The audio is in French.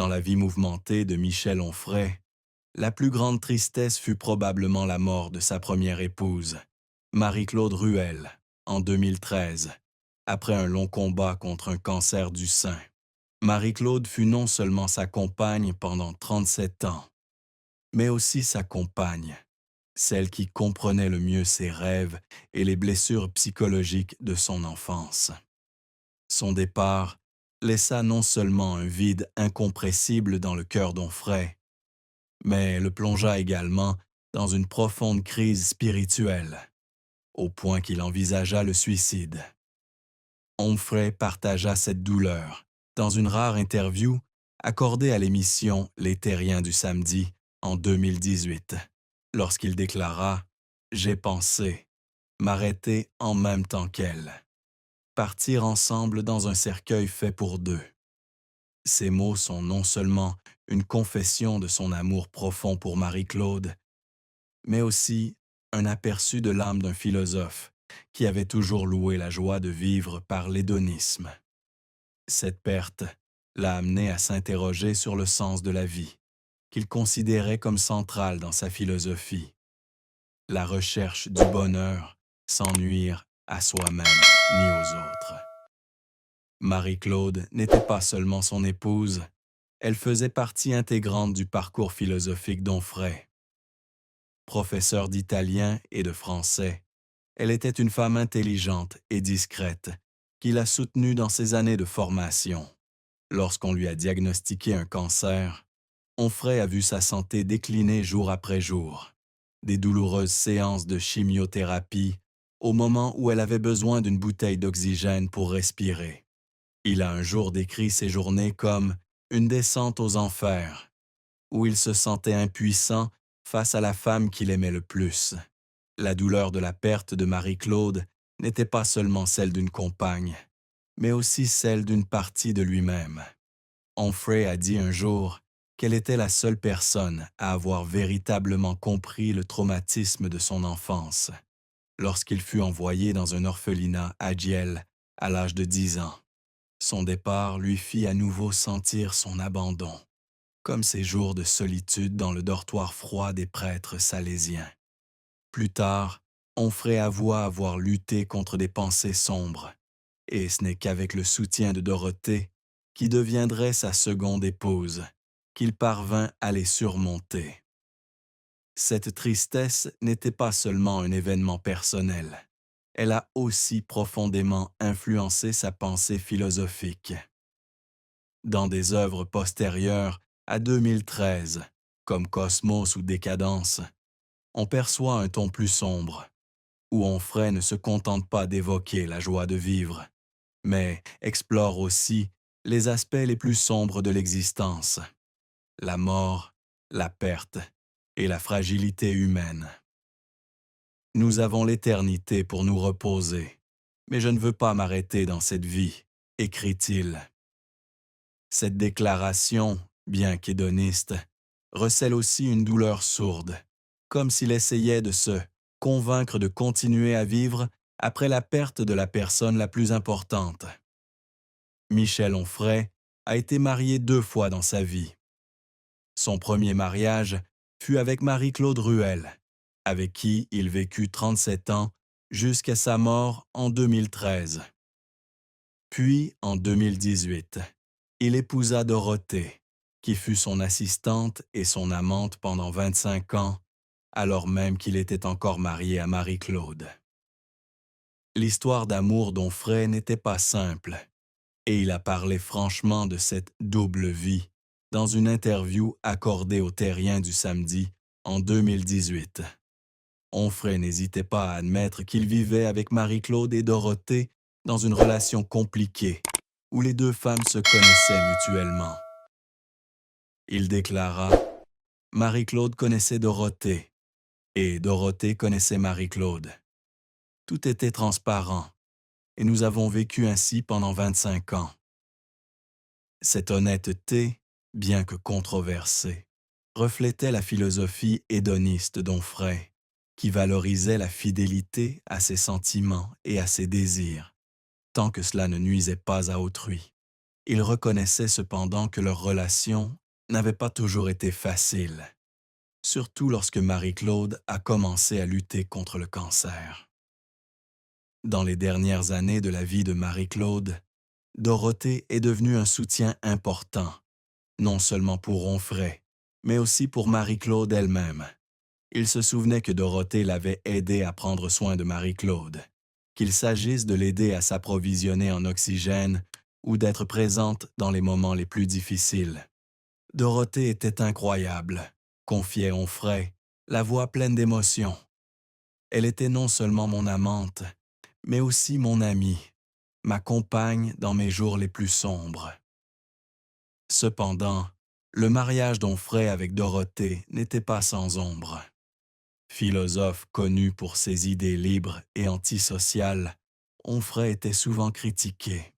Dans la vie mouvementée de Michel Onfray, la plus grande tristesse fut probablement la mort de sa première épouse, Marie-Claude Ruel, en 2013, après un long combat contre un cancer du sein. Marie-Claude fut non seulement sa compagne pendant 37 ans, mais aussi sa compagne, celle qui comprenait le mieux ses rêves et les blessures psychologiques de son enfance. Son départ laissa non seulement un vide incompressible dans le cœur d'Onfray, mais le plongea également dans une profonde crise spirituelle, au point qu'il envisagea le suicide. Onfray partagea cette douleur dans une rare interview accordée à l'émission Les Terriens du samedi en 2018, lorsqu'il déclara « J'ai pensé m'arrêter en même temps qu'elle, partir ensemble dans un cercueil fait pour deux. » Ces mots sont non seulement une confession de son amour profond pour Marie-Claude, mais aussi un aperçu de l'âme d'un philosophe qui avait toujours loué la joie de vivre par l'hédonisme. Cette perte l'a amené à s'interroger sur le sens de la vie, qu'il considérait comme central dans sa philosophie. La recherche du bonheur sans nuire à soi-même ni aux autres. Marie-Claude n'était pas seulement son épouse, elle faisait partie intégrante du parcours philosophique d'Onfray. Professeure d'italien et de français, elle était une femme intelligente et discrète qui l'a soutenue dans ses années de formation. Lorsqu'on lui a diagnostiqué un cancer, Onfray a vu sa santé décliner jour après jour. Des douloureuses séances de chimiothérapie au moment où elle avait besoin d'une bouteille d'oxygène pour respirer. Il a un jour décrit ces journées comme une descente aux enfers, où il se sentait impuissant face à la femme qu'il aimait le plus. La douleur de la perte de Marie-Claude n'était pas seulement celle d'une compagne, mais aussi celle d'une partie de lui-même. Onfray a dit un jour qu'elle était la seule personne à avoir véritablement compris le traumatisme de son enfance, lorsqu'il fut envoyé dans un orphelinat à Giel à l'âge de 10 ans. Son départ lui fit à nouveau sentir son abandon, comme ses jours de solitude dans le dortoir froid des prêtres salésiens. Plus tard, Onfray avoua avoir lutté contre des pensées sombres, et ce n'est qu'avec le soutien de Dorothée, qui deviendrait sa seconde épouse, qu'il parvint à les surmonter. Cette tristesse n'était pas seulement un événement personnel, elle a aussi profondément influencé sa pensée philosophique. Dans des œuvres postérieures à 2013, comme Cosmos ou Décadence, on perçoit un ton plus sombre, où Onfray ne se contente pas d'évoquer la joie de vivre, mais explore aussi les aspects les plus sombres de l'existence, la mort, la perte et la fragilité humaine. Nous avons l'éternité pour nous reposer, mais je ne veux pas m'arrêter dans cette vie, écrit-il. Cette déclaration, bien qu'hédoniste, recèle aussi une douleur sourde, comme s'il essayait de se convaincre de continuer à vivre après la perte de la personne la plus importante. Michel Onfray a été marié 2 fois dans sa vie. Son premier mariage fut avec Marie-Claude Ruel, avec qui il vécut 37 ans jusqu'à sa mort en 2013. Puis, en 2018, il épousa Dorothée, qui fut son assistante et son amante pendant 25 ans, alors même qu'il était encore marié à Marie-Claude. L'histoire d'amour d'Onfray n'était pas simple, et il a parlé franchement de cette double vie dans une interview accordée aux Terriens du samedi en 2018. Onfray n'hésitait pas à admettre qu'il vivait avec Marie-Claude et Dorothée dans une relation compliquée, où les 2 femmes se connaissaient mutuellement. Il déclara « Marie-Claude connaissait Dorothée, et Dorothée connaissait Marie-Claude. Tout était transparent, et nous avons vécu ainsi pendant 25 ans. » Cette honnêteté, bien que controversée, reflétait la philosophie hédoniste d'Onfray, qui valorisait la fidélité à ses sentiments et à ses désirs, tant que cela ne nuisait pas à autrui. Il reconnaissait cependant que leur relation n'avait pas toujours été facile, surtout lorsque Marie-Claude a commencé à lutter contre le cancer. Dans les dernières années de la vie de Marie-Claude, Dorothée est devenue un soutien important, non seulement pour Onfray, mais aussi pour Marie-Claude elle-même. Il se souvenait que Dorothée l'avait aidé à prendre soin de Marie-Claude, qu'il s'agisse de l'aider à s'approvisionner en oxygène ou d'être présente dans les moments les plus difficiles. Dorothée était incroyable, confiait Onfray, la voix pleine d'émotion. Elle était non seulement mon amante, mais aussi mon amie, ma compagne dans mes jours les plus sombres. Cependant, le mariage d'Onfray avec Dorothée n'était pas sans ombre. Philosophe connu pour ses idées libres et antisociales, Onfray était souvent critiqué.